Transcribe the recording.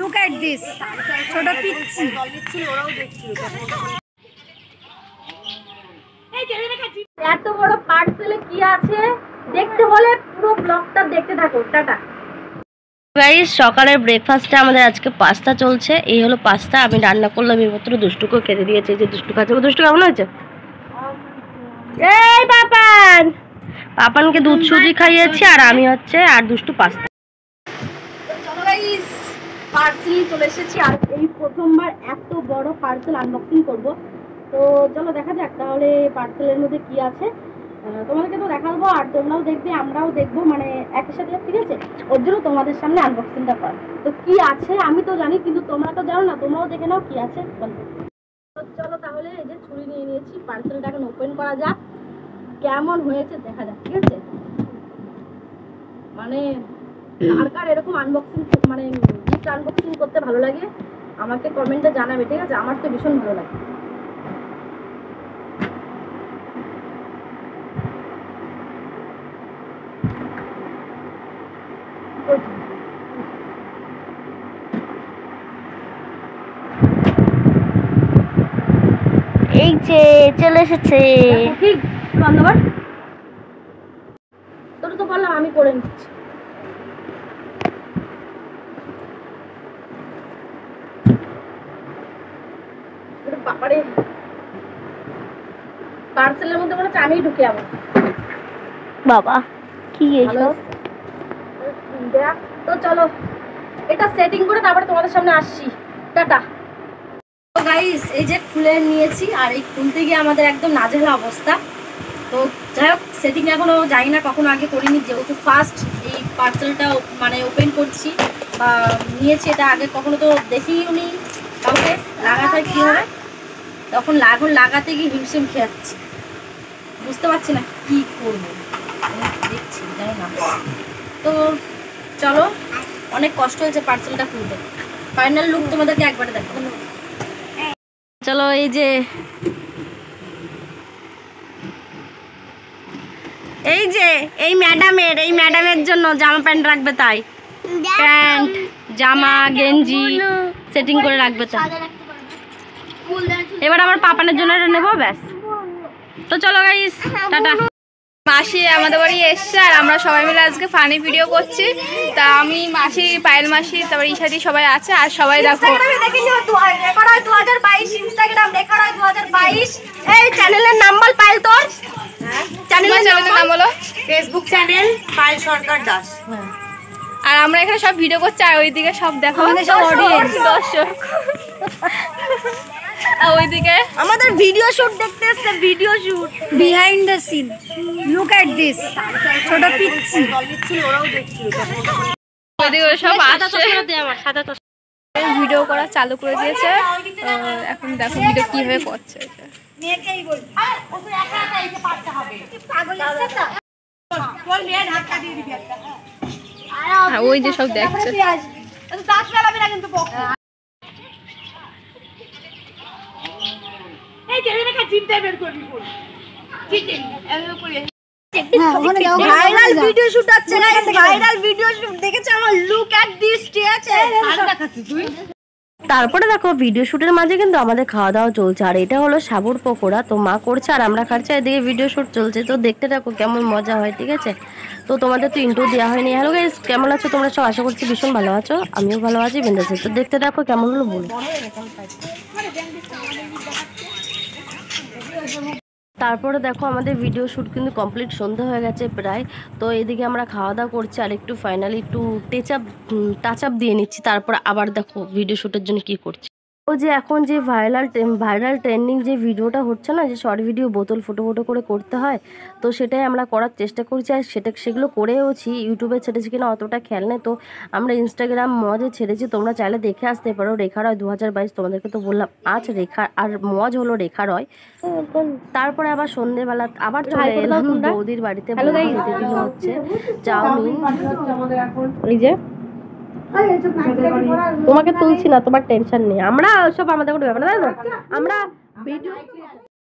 Look at this ছোট পিচ্চি। এত বড় পার্সেলে কি আছে দেখতে হলে পুরো ব্লগটা দেখতে থাকো। টাটা গাইস, সকালের ব্রেকফাস্টে আমাদের আজকে পাস্তা চলছে। এই হলো পাস্তা, আমি রান্না করলাম, এইমাত্র দুষ্টুকেও খেতে দিয়েছে। যে দুষ্টু খাচ্ছে, দুষ্টু কেমন হয়েছে? এই পাপানকে দুধ সুজি খাইয়েছি, আর আমি হচ্ছে আর দুষ্টু পাস্তা। চলো গাইস, পার্সেল চলে এসেছি, আর এই প্রথমবার এত বড় পার্সেল আনবক্সিং করব। তো চলো দেখা যাক তাহলে পার্সেলের মধ্যে কি আছে। তোমাদেরকে তো দেখাবো, আর তোমরাও দেখবে, আমরাও দেখবো, মানে একই সাথে, ঠিক আছে? ওর জন্য তোমাদের সামনে আনবক্সিংটা কর। তো কি আছে আমি তো জানি, কিন্তু তোমরা তো জানো না, তোমরাও দেখে নাও কি আছে। চলো তাহলে, এই যে ছুরি নিয়ে নিয়েছি, পার্সেলটা এখন ওপেন করা যাক, কেমন হয়েছে দেখা যাক, ঠিক আছে? মানে কার কার এরকম আনবক্সিং, মানে গিফট আনবক্সিং করতে ভালো লাগে আমাকে কমেন্টে জানাবে, ঠিক আছে? আমার তো ভীষণ ভালো লাগে। এই যে চলে এসেছে, ঠিক ধন্যবাদ। তোর তো বললাম আমি করে নিচ্ছি। বাবারে, পার্সেলের মধ্যে মনে হচ্ছে আমি ঢুকে যাবো। বাবা কি তো চলো এটা সেটিং করে তারপরে তোমাদের সামনে আসছি। টাটা গাইস, এই যে খুলে নিয়েছি, আর এই খুলতে গিয়ে আমাদের একদম নাজেহাল অবস্থা। তো যাই হোক, সেটিং এখনো যাই না, কখনো আগে করিনি, যেহেতু ফার্স্ট এই পার্সেলটা মানে ওপেন করছি বা নিয়েছি, এটা আগে কখনো তো দেখিও নি কাউকে। লাগাতে কি হবে, তখন লাগাতে গিয়ে হিমশিম খেয়ে যাচ্ছি, বুঝতে পারছি না কি করবো, দেখছি জানি না। তো চলো, অনেক কষ্ট হয়েছে পার্সেলটা খুলতে, ফাইনাল লুক তোমাদেরকে একবারে দেখো। চলো, এই যে এই ম্যাডামের জন্য জামা প্যান্ট রাখবে, তাই প্যান্ট জামা গেঞ্জি সেটিং করে রাখবে। তাই এবার আমার পাপানের জন্য এটা নেবো, ব্যাস। তো চলো গাইস, টাটা। মাসি আমাদের বাড়ি এসছে, আর আমরা সবাই মিলে আজকে ফানি ভিডিও করছি। তা আমি মাসি, পায়েল মাসি, তারপর ইশাদি সবাই আছে, আর সবাই দেখো। এই চ্যানেলের নাম বল পায়েল, তোর চ্যানেলের নাম হলো ফেসবুক চ্যানেল পায়েল সরকার দাস। আর আমরা এখানে সব ভিডিও করছি, আর ওইদিকে সব দেখো দর্শক, ওইদিকে আমাদের ভিডিও শুট দেখতে এসছে, video shoot behind the scene. Look at this ছোট পিচ্চি। ওইদিকে সব আসছে, ভিডিও করা চালু করে দিয়েছে। এখন দেখো ভিডিও কিভাবে করছে। ওই যে সব দেখছে, ভাইরাল ভিডিও শুট হচ্ছে, ভাইরাল ভিডিও শুট দেখেছো আমার? লুক এট দিস, ঠিক আছে? তারপরে দেখো, ভিডিও শুটের মাঝে কিন্তু আমাদের খাওয়া দাওয়া চলছে, আর এটা হলো সাবুর পকোড়া। তো মা করছে আর আমরা খাচ্ছি, এদিকে ভিডিও শুট চলছে। তো দেখতে থাকো কেমন মজা হয়, ঠিক আছে? তো তোমাদের তো ইন্ট্রো দেওয়া হয়নি। হ্যালো গাইস, কেমন আছো তোমরা সব? আশা করছি ভীষণ ভালো আছো, আমিও ভালো আছি, বিন্দাস। তো দেখতে থাকো কেমন হলো বলো। তারপরে দেখো আমাদের ভিডিও শ্যুট কিন্তু কমপ্লিট, সন্ধ্যা হয়ে গেছে প্রায়। তো এদিকে আমরা খাওয়া দাওয়া করছি, আর একটু ফাইনালি একটু টাচ আপ দিয়ে নিচ্ছি। তারপর আবার দেখো ভিডিও শ্যুটের জন্য কি করছি। ও যে এখন যে ভাইরাল ট্রেন্ডিং যে ভিডিওটা হচ্ছে না, যে শর্ট ভিডিও বোতল ফুটো করে করতে হয়, তো সেটাই আমরা করার চেষ্টা করছি। আর সেগুলো করেওছি, ইউটিউবে ছেড়েছি কিনা অতটা খেয়াল নেই। তো আমরা ইনস্টাগ্রাম মজে ছেড়েছি, তোমরা চাইলে দেখে আসতে পারো। রেখা রয় 2022, তোমাদেরকে তো বললাম আজ রেখা, আর মজ হলো রেখা রয়। তারপরে আবার সন্ধ্যেবেলা আবার চলে এলাম বৌদির বাড়িতে। দিল হচ্ছে চাউমিন। এই যে তোমাকে তুলছি না, তোমার টেনশন নেই, আমরা সব আমাদের কোনো ব্যাপার না, আমরা ভিডিও